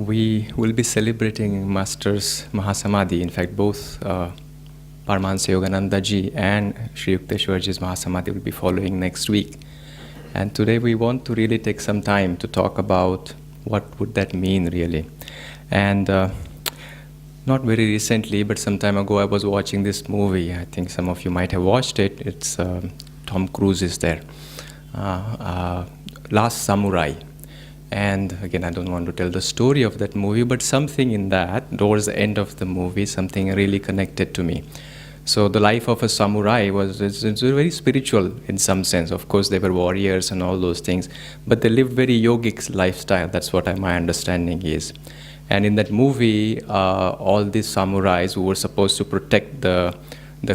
We will be celebrating Master's Mahasamadhi. In fact, both Paramahansa Yogananda ji and Sri Yukteswar ji's Mahasamadhi will be following next week. And today we want to really take some time to talk about what would that mean really. And not very recently, but some time ago I was watching this movie. I think some of you might have watched it. It's Tom Cruise is there. Last Samurai. And again, I don't want to tell the story of that movie, but something in that, towards the end of the movie, something really connected to me. So the life of a samurai it's very spiritual in some sense. Of course, they were warriors and all those things, but they lived very yogic lifestyle. That's what my understanding is. And in that movie, all these samurais who were supposed to protect the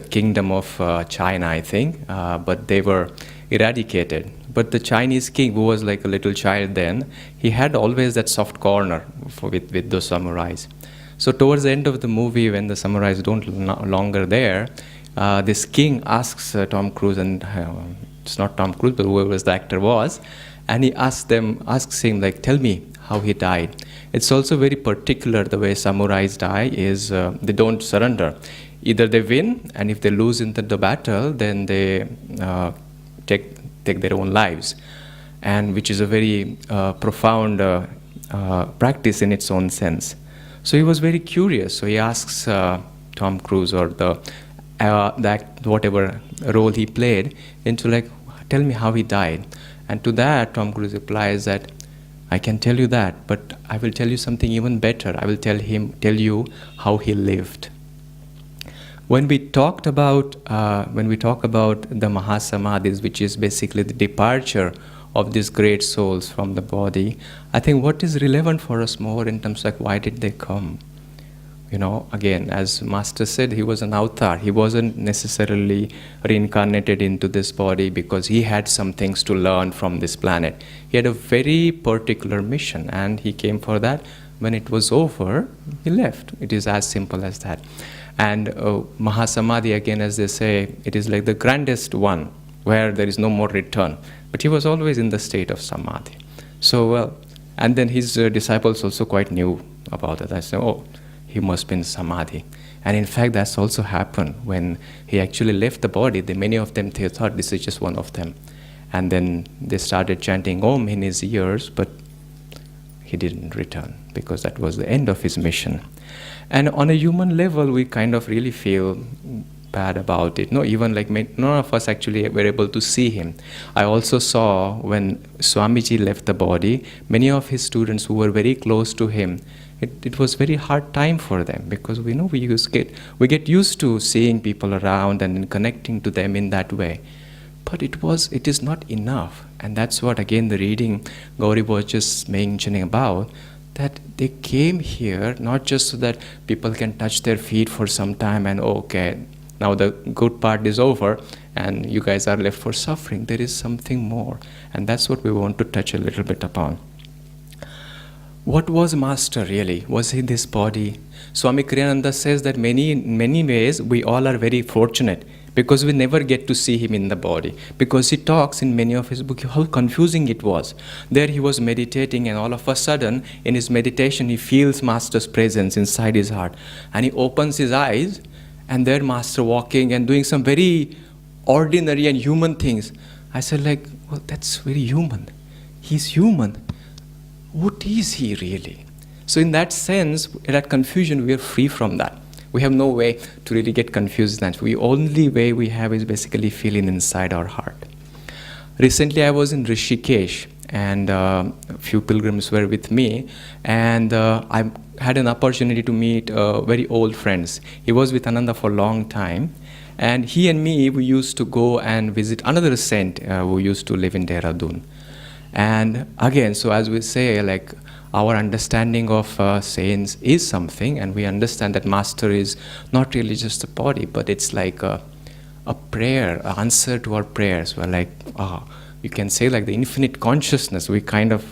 kingdom of China, I think, but they were eradicated. But the Chinese king, who was like a little child then, he had always that soft corner with those samurais. So towards the end of the movie, when the samurais don't no longer there, this king asks Tom Cruise, and it's not Tom Cruise, but whoever the actor was, and he asks him, like, tell me how he died. It's also very particular the way samurais die is they don't surrender. Either they win, and if they lose in the battle, then they take their own lives, and which is a very profound practice in its own sense. So he was very curious. So he asks Tom Cruise or whatever role he played into, like, tell me how he died. And to that, Tom Cruise replies that I can tell you that, but I will tell you something even better. I will tell you how he lived. When we talk about the Mahasamadhis, which is basically the departure of these great souls from the body, I think what is relevant for us more in terms of, like, why did they come? You know, again, as Master said, he was an avatar. He wasn't necessarily reincarnated into this body because he had some things to learn from this planet. He had a very particular mission, and he came for that. When it was over, he left. It is as simple as that. And Mahasamadhi, again, as they say, it is like the grandest one where there is no more return. But he was always in the state of Samadhi. So, well, and then his disciples also quite knew about it. I said, oh, he must be in Samadhi. And in fact, that's also happened when he actually left the body. Many of them, they thought this is just one of them. And then they started chanting Om in his ears, but he didn't return because that was the end of his mission. And on a human level, we kind of really feel bad about it. No, even like none of us actually were able to see him. I also saw when Swamiji left the body, many of his students who were very close to him, it was very hard time for them because we know we get used to seeing people around and connecting to them in that way. But it is not enough. And that's what, again, the reading Gauri was just mentioning about, that they came here not just so that people can touch their feet for some time and, okay, now the good part is over and you guys are left for suffering. There is something more. And that's what we want to touch a little bit upon. What was Master really? Was he this body? Swami Kriyananda says that in many ways we all are very fortunate because we never get to see him in the body. Because he talks in many of his books how confusing it was. There he was meditating, and all of a sudden in his meditation he feels Master's presence inside his heart. And he opens his eyes, and there Master walking and doing some very ordinary and human things. I said, like, well, that's very human. He's human. What is he really? So in that sense, that confusion, we are free from that. We have no way to really get confused. The only way we have is basically feeling inside our heart. Recently, I was in Rishikesh, and a few pilgrims were with me, and I had an opportunity to meet very old friends. He was with Ananda for a long time, and he and me, we used to go and visit another saint who used to live in Dehradun. And again, so as we say, like, our understanding of saints is something, and we understand that Master is not really just a body, but it's like a prayer, an answer to our prayers. We're like, you can say like the infinite consciousness. We kind of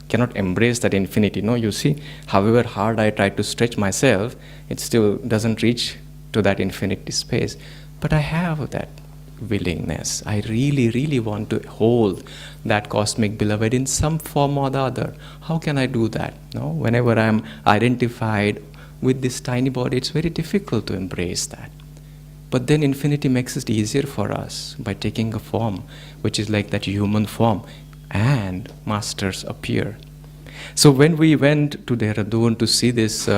cannot embrace that infinity. No, you see, however hard I try to stretch myself, it still doesn't reach to that infinite space. But I have that. willingness. I really, really want to hold that cosmic beloved in some form or the other. How can I do that? No? Whenever I'm identified with this tiny body, it's very difficult to embrace that. But then infinity makes it easier for us by taking a form which is like that human form, and masters appear. So when we went to Dehradun to see this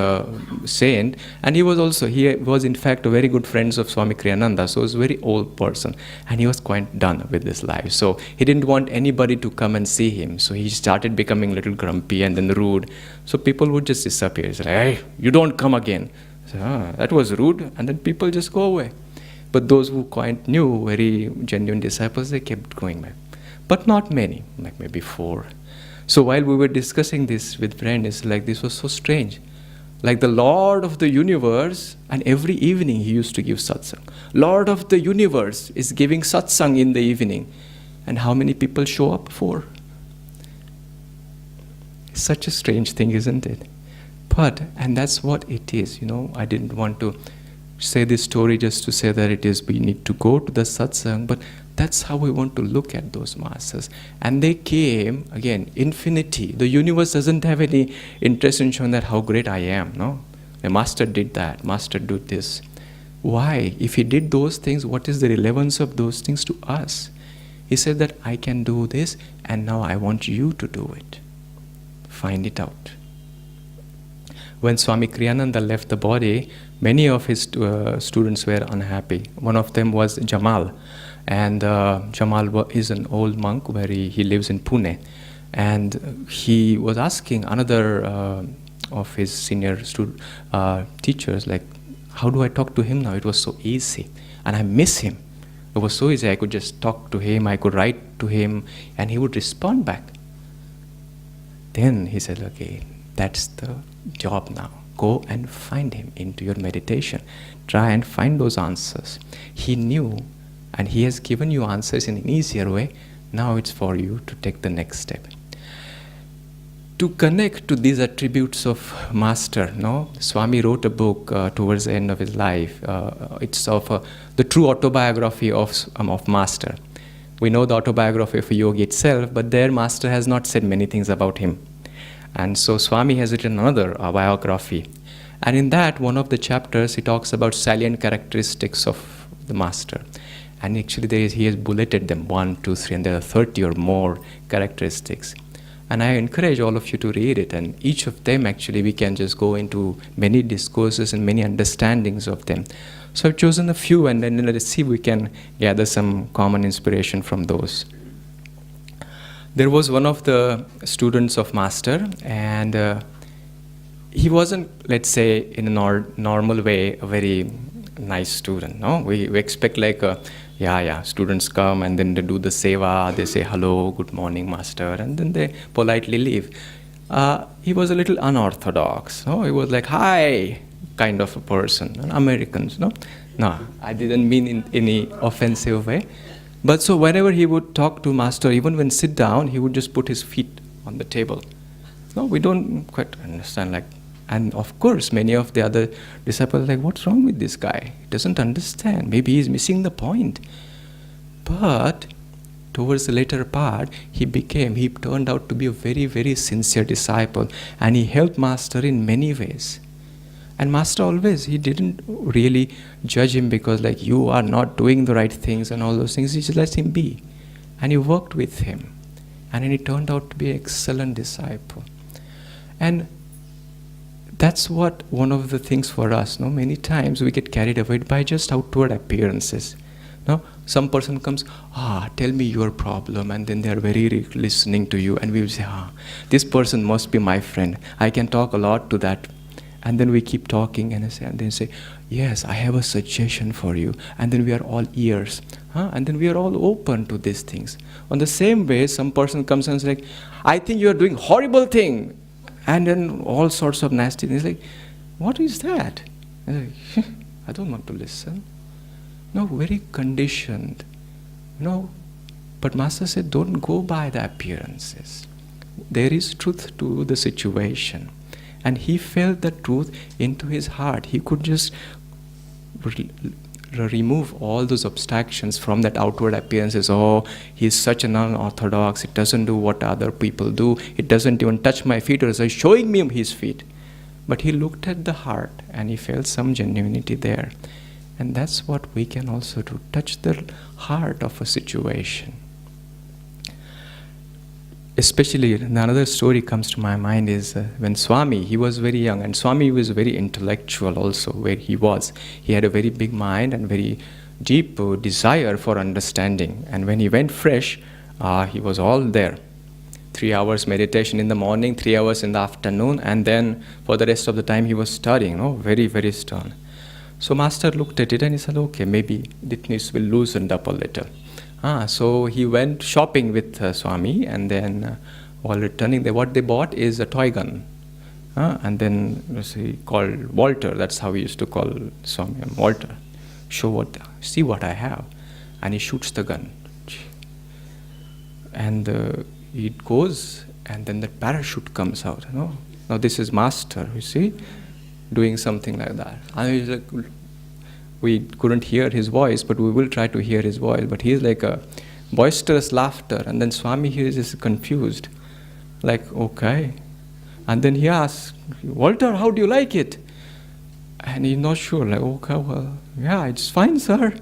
saint, and he was in fact a very good friend of Swami Kriyananda, so he was a very old person, and he was quite done with his life. So he didn't want anybody to come and see him. So he started becoming a little grumpy and then rude. So people would just disappear. He's like, hey, you don't come again. So, that was rude, and then people just go away. But those who quite knew, very genuine disciples, they kept going back. But not many, like maybe 4. So while we were discussing this with friends, it's like this was so strange. Like the Lord of the universe, and every evening he used to give satsang. Lord of the universe is giving satsang in the evening. And how many people show up for? Such a strange thing, isn't it? But, and that's what it is, I didn't want to say this story just to say that it is we need to go to the satsang, but that's how we want to look at those masters. And they came, again, infinity. The universe doesn't have any interest in showing that how great I am, no? The master did that, master did this. Why? If he did those things, what is the relevance of those things to us? He said that I can do this, and now I want you to do it. Find it out. When Swami Kriyananda left the body, many of his students were unhappy. One of them was Jamal. And Jamal is an old monk where he lives in Pune. And he was asking another of his senior teachers, like, how do I talk to him now? It was so easy. And I miss him. It was so easy. I could just talk to him, I could write to him, and he would respond back. Then he said, okay, that's the job now. Go and find him into your meditation. Try and find those answers. He knew, and he has given you answers in an easier way. Now it's for you to take the next step. To connect to these attributes of Master, Swami wrote a book towards the end of his life. It's of the true autobiography of Master. We know the autobiography of a yogi itself, but their Master has not said many things about him. And so Swami has written another biography. And in that, one of the chapters, he talks about salient characteristics of the Master. And actually he has bulleted them, 1, 2, 3, and there are 30 or more characteristics. And I encourage all of you to read it. And each of them, actually, we can just go into many discourses and many understandings of them. So I've chosen a few, and then let's see if we can gather some common inspiration from those. There was one of the students of Master, and he wasn't, let's say, in a normal way, a very nice student. No, we expect like students come and then they do the seva, they say hello, good morning, Master, and then they politely leave. He was a little unorthodox. No, he was like hi kind of a person. Americans, no, I didn't mean in any offensive way. But so whenever he would talk to Master, even when sit down, he would just put his feet on the table. No, we don't quite understand, like, and of course, many of the other disciples are like, what's wrong with this guy? He doesn't understand. Maybe he's missing the point. But towards the later part, he turned out to be a very, very sincere disciple, and he helped Master in many ways. And Master always, he didn't really judge him because like you are not doing the right things and all those things. He just let him be. And he worked with him. And then he turned out to be an excellent disciple. And that's what one of the things for us, many times we get carried away by just outward appearances. Some person comes, tell me your problem, and then they are very listening to you, and we will say, this person must be my friend. I can talk a lot to that. And then we keep talking and then say, yes, I have a suggestion for you. And then we are all ears. And then we are all open to these things. On the same way, some person comes and says, like, I think you are doing horrible thing. And then all sorts of nasty things. Like, what is that? And like, I don't want to listen. No, very conditioned. But Master said, don't go by the appearances. There is truth to the situation. And he felt the truth into his heart. He could just remove all those abstractions from that outward appearances. Oh, he's such an unorthodox, it doesn't do what other people do, it doesn't even touch my feet, or is showing me his feet. But he looked at the heart and he felt some genuinity there. And that's what we can also do, touch the heart of a situation. Especially, another story comes to my mind is when Swami, he was very young, and Swami was very intellectual also where he was. He had a very big mind and very deep desire for understanding. And when he went fresh, he was all there. 3 hours meditation in the morning, 3 hours in the afternoon, and then for the rest of the time he was studying, very, very stern. So Master looked at it and he said, okay, maybe it needs to be loosened up a little. So he went shopping with Swami, and then while returning, what they bought is a toy gun. And then he called Walter, that's how he used to call Swami, Walter, see what I have. And he shoots the gun. And it goes, and then the parachute comes out. Now this is Master, you see, doing something like that. And he's like, we couldn't hear his voice, but we will try to hear his voice. But he's like a boisterous laughter, and then Swami here is just confused, like, okay. And then he asks, Walter, how do you like it? And he's not sure, like, okay, well, yeah, it's fine, sir.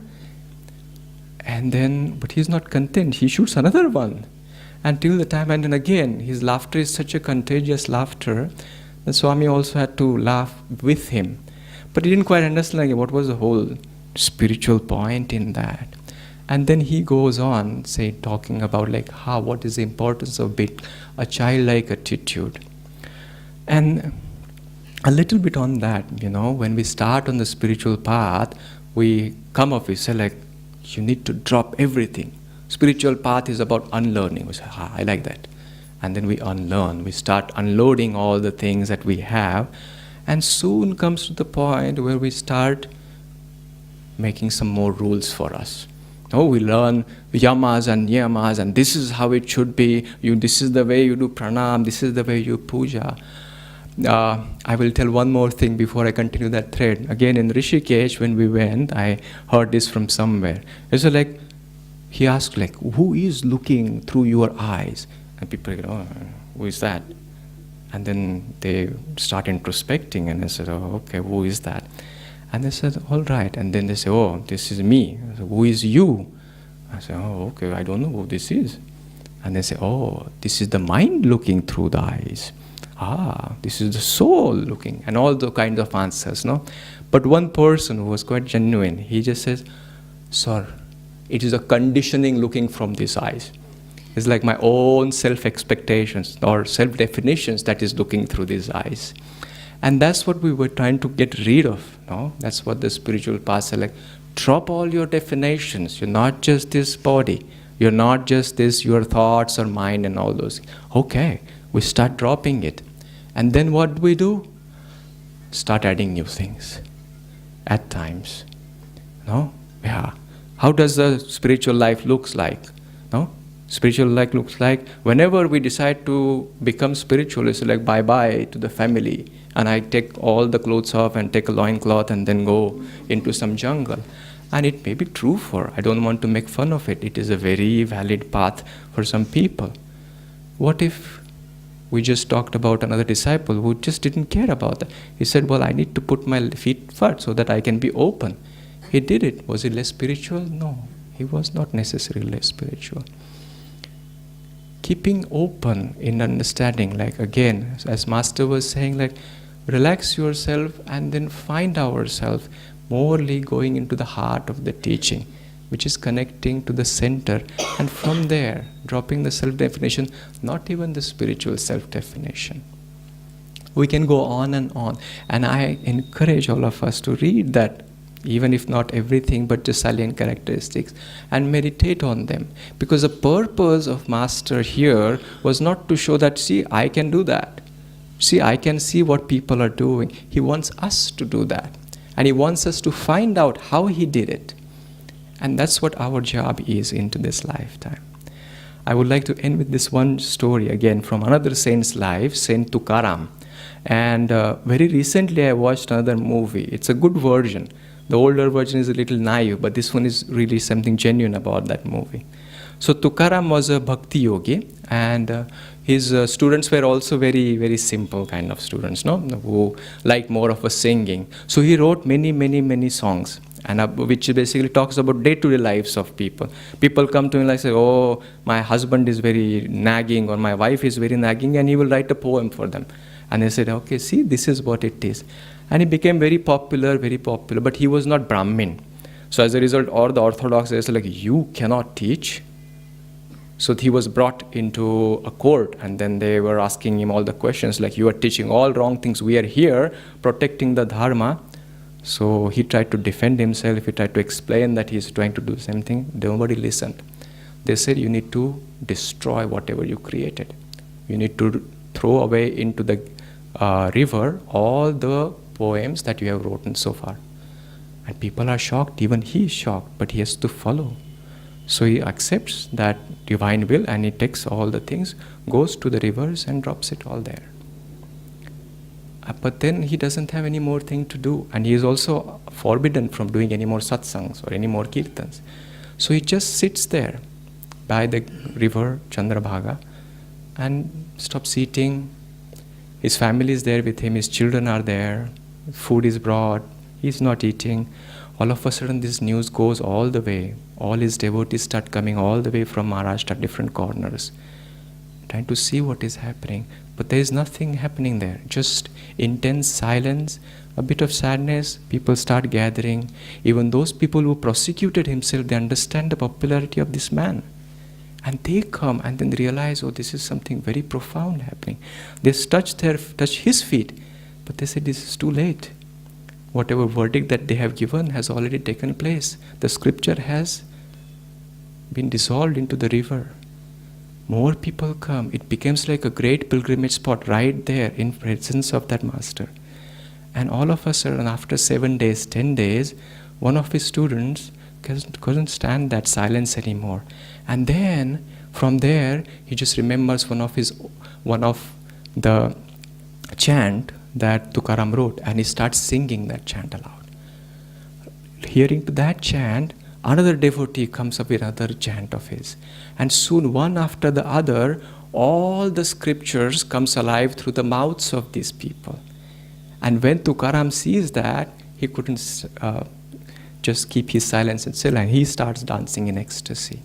And then, but he's not content. He shoots another one. Until the time, and then again, his laughter is such a contagious laughter that Swami also had to laugh with him. But he didn't quite understand what was the whole spiritual point in that. And then he goes on, talking about what is the importance of a childlike attitude. And a little bit on that, when we start on the spiritual path, we say you need to drop everything. Spiritual path is about unlearning. We say, I like that. And then we unlearn. We start unloading all the things that we have. And soon comes to the point where we start making some more rules for us. We learn yamas and niyamas, and this is how it should be. This is the way you do pranam, this is the way you puja. I will tell one more thing before I continue that thread. Again, in Rishikesh, when we went, I heard this from somewhere. It's he asked, who is looking through your eyes? And people go, who is that? And then they start introspecting, and I said, okay, who is that? And they said, all right. And then they say, this is me. I said, who is you? I said, okay, I don't know who this is. And they say, this is the mind looking through the eyes. This is the soul looking. And all the kind of answers, But one person who was quite genuine, he just says, sir, it is a conditioning looking from these eyes. It's like my own self-expectations or self-definitions that is looking through these eyes. And that's what we were trying to get rid of. That's what the spiritual path said, drop all your definitions. You're not just this body. You're not just this, your thoughts or mind and all those. Okay, we start dropping it. And then what do we do? Start adding new things at times. Yeah. How does the spiritual life looks like? Spiritual life looks like whenever we decide to become spiritual, it's like bye-bye to the family. And I take all the clothes off and take a loincloth and then go into some jungle. And it may be true I don't want to make fun of it. It is a very valid path for some people. What if we just talked about another disciple who just didn't care about that? He said, I need to put my feet first so that I can be open. He did it. Was he less spiritual? No, he was not necessarily less spiritual. Keeping open in understanding, again, as Master was saying, relax yourself and then find ourselves morely going into the heart of the teaching, which is connecting to the center, and from there, dropping the self-definition, not even the spiritual self-definition. We can go on, and I encourage all of us to read that, even if not everything, but the salient characteristics, and meditate on them. Because the purpose of Master here was not to show that, see, I can do that. See, I can see what people are doing. He wants us to do that. And he wants us to find out how he did it. And that's what our job is into this lifetime. I would like to end with this one story again from another saint's life, Saint Tukaram. And very recently I watched another movie. It's a good version. The older version is a little naive, but this one is really something genuine about that movie. So Tukaram was a bhakti yogi, and his students were also very, very simple kind of students, no, who liked more of a singing. So he wrote many, many, many songs, and which basically talks about day-to-day lives of people. People come to him like say, "Oh, my husband is very nagging," or "My wife is very nagging," and he will write a poem for them. And they said, "Okay, see, this is what it is." And he became very popular, but he was not Brahmin. So as a result, all the Orthodox, they said, like, "You cannot teach." So he was brought into a court, and then they were asking him all the questions, like, "You are teaching all wrong things. We are here protecting the dharma." So he tried to defend himself. He tried to explain that he's trying to do the same thing. Nobody listened. They said, "You need to destroy whatever you created. You need to throw away into the river all the poems that you have written so far." And people are shocked. Even he is shocked, but he has to follow. So he accepts that divine will, and he takes all the things, goes to the rivers and drops it all there. But then he doesn't have any more thing to do, and he is also forbidden from doing any more satsangs or any more kirtans. So he just sits there by the river Chandrabhaga and stops eating. His family is there with him, his children are there, food is brought, he's not eating. All of a sudden this news goes all the way. All his devotees start coming all the way from Maharashtra, different corners, trying to see what is happening. But there is nothing happening there, just intense silence, a bit of sadness. People start gathering. Even those people who prosecuted himself, they understand the popularity of this man. And they come and then realize, oh, this is something very profound happening. They touch his feet, but they say, this is too late. Whatever verdict that they have given has already taken place. The scripture has been dissolved into the river. More people come. It becomes like a great pilgrimage spot right there in presence of that master. And all of a sudden, after 7 days, 10 days, one of his students couldn't stand that silence anymore. And then from there, he just remembers one of the chant that Tukaram wrote, and he starts singing that chant aloud. Hearing to that chant, another devotee comes up with another chant of his. And soon, one after the other, all the scriptures comes alive through the mouths of these people. And when Tukaram sees that, he couldn't just keep his silence and still, and he starts dancing in ecstasy.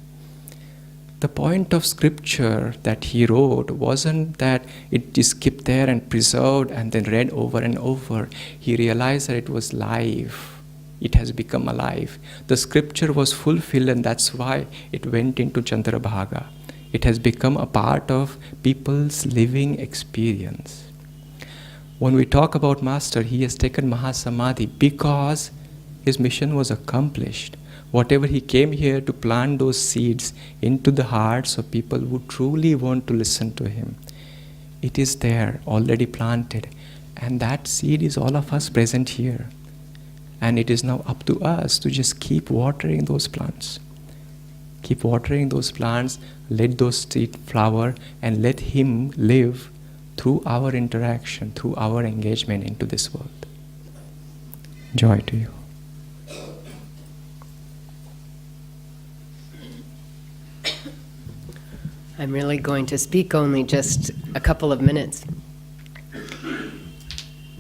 The point of scripture that he wrote wasn't that it just kept there and preserved and then read over and over. He realized that it was live. It has become alive. The scripture was fulfilled, and that's why it went into Chandrabhaga. It has become a part of people's living experience. When we talk about Master, he has taken Mahasamadhi because his mission was accomplished. Whatever he came here to plant those seeds into the hearts of people who truly want to listen to him. It is there, already planted. And that seed is all of us present here. And it is now up to us to just keep watering those plants. Keep watering those plants, let those seeds flower, and let him live through our interaction, through our engagement into this world. Joy to you. I'm really going to speak only just a couple of minutes.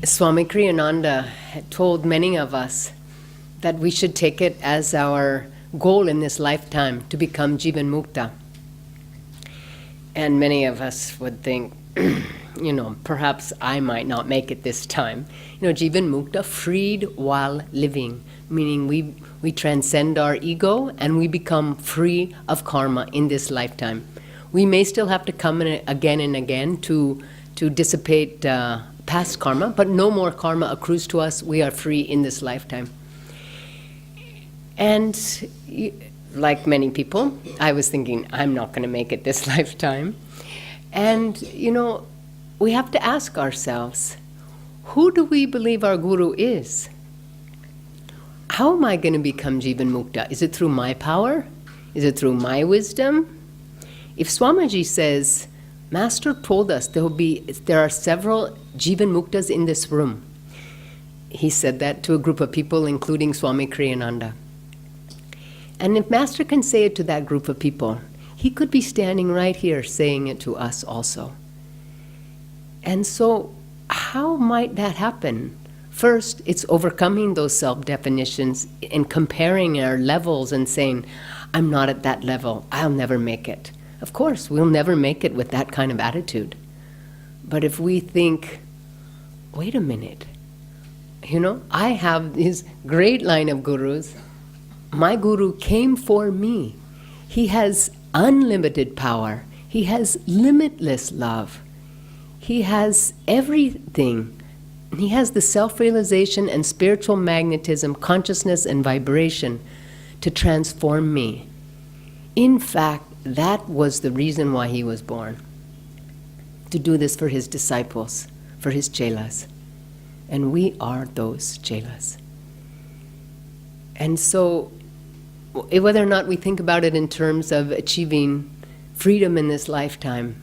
Swami Kriyananda had told many of us that we should take it as our goal in this lifetime to become Jivan Mukta. And many of us would think, perhaps I might not make it this time. Jivan Mukta, freed while living, meaning we transcend our ego and we become free of karma in this lifetime. We may still have to come in again and again to dissipate past karma, but no more karma accrues to us. We are free in this lifetime. And like many people, I was thinking, I'm not going to make it this lifetime. And, we have to ask ourselves, who do we believe our Guru is? How am I going to become Jivan Mukta? Is it through my power? Is it through my wisdom? If Swamiji says, Master told us there are several Jivan Muktas in this room, he said that to a group of people, including Swami Kriyananda. And if Master can say it to that group of people, he could be standing right here saying it to us also. And so, how might that happen? First, it's overcoming those self-definitions and comparing our levels and saying, I'm not at that level, I'll never make it. Of course, we'll never make it with that kind of attitude. But if we think, wait a minute, I have this great line of gurus. My guru came for me. He has unlimited power. He has limitless love. He has everything. He has the self-realization and spiritual magnetism, consciousness and vibration to transform me. In fact, that was the reason why he was born. To do this for his disciples, for his chelas. And we are those chelas. And so, whether or not we think about it in terms of achieving freedom in this lifetime,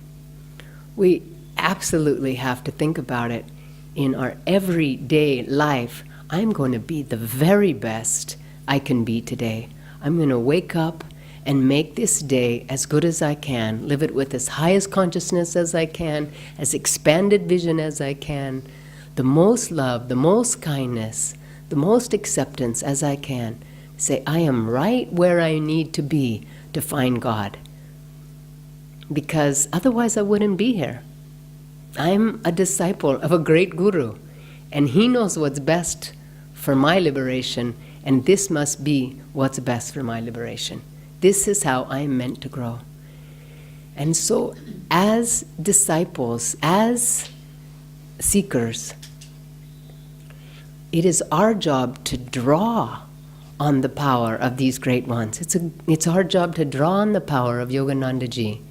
we absolutely have to think about it in our everyday life. I'm going to be the very best I can be today. I'm going to wake up and make this day as good as I can, live it with as highest consciousness as I can, as expanded vision as I can, the most love, the most kindness, the most acceptance as I can. Say, I am right where I need to be to find God. Because otherwise I wouldn't be here. I'm a disciple of a great guru, and he knows what's best for my liberation, and this must be what's best for my liberation. This is how I'm meant to grow. And so, as disciples, as seekers, it is our job to draw on the power of these great ones. It's our job to draw on the power of Yogananda Ji,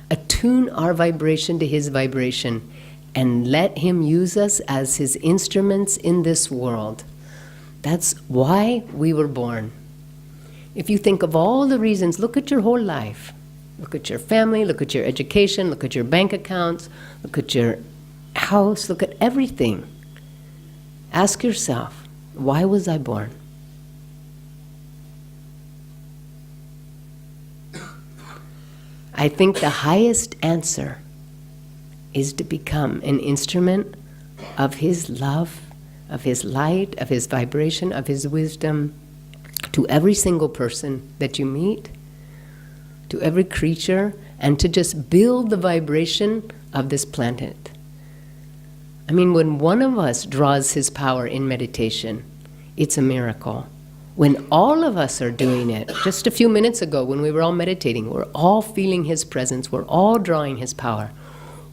attune our vibration to his vibration, and let him use us as his instruments in this world. That's why we were born. If you think of all the reasons, look at your whole life. Look at your family, look at your education, look at your bank accounts, look at your house, look at everything. Ask yourself, why was I born? I think the highest answer is to become an instrument of his love, of his light, of his vibration, of his wisdom, to every single person that you meet, to every creature, and to just build the vibration of this planet. I mean, when one of us draws his power in meditation, it's a miracle. When all of us are doing it, just a few minutes ago when we were all meditating, we're all feeling his presence, we're all drawing his power.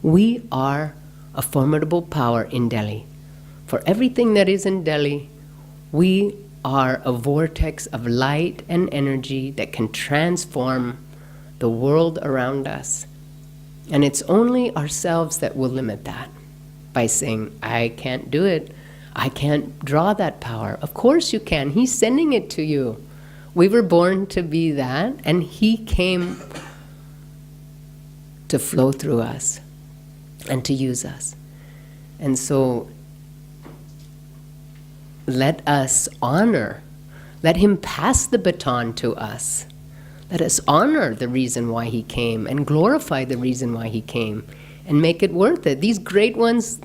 We are a formidable power in Delhi. For everything that is in Delhi, we are a vortex of light and energy that can transform the world around us. And it's only ourselves that will limit that by saying, I can't do it. I can't draw that power. Of course you can. He's sending it to you. We were born to be that, and he came to flow through us and to use us. And so let us honor, let him pass the baton to us. Let us honor the reason why he came and glorify the reason why he came and make it worth it. These great ones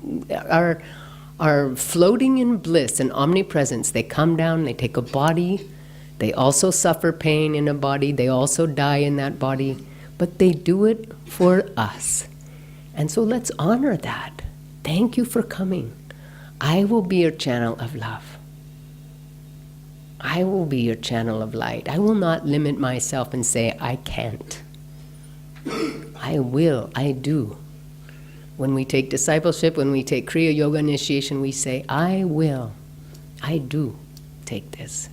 are floating in bliss and omnipresence. They come down, they take a body, they also suffer pain in a body, they also die in that body, but they do it for us. And so let's honor that. Thank you for coming. I will be your channel of love. I will be your channel of light. I will not limit myself and say, I can't. I will, I do. When we take discipleship, when we take Kriya Yoga initiation, we say, I will, I do take this.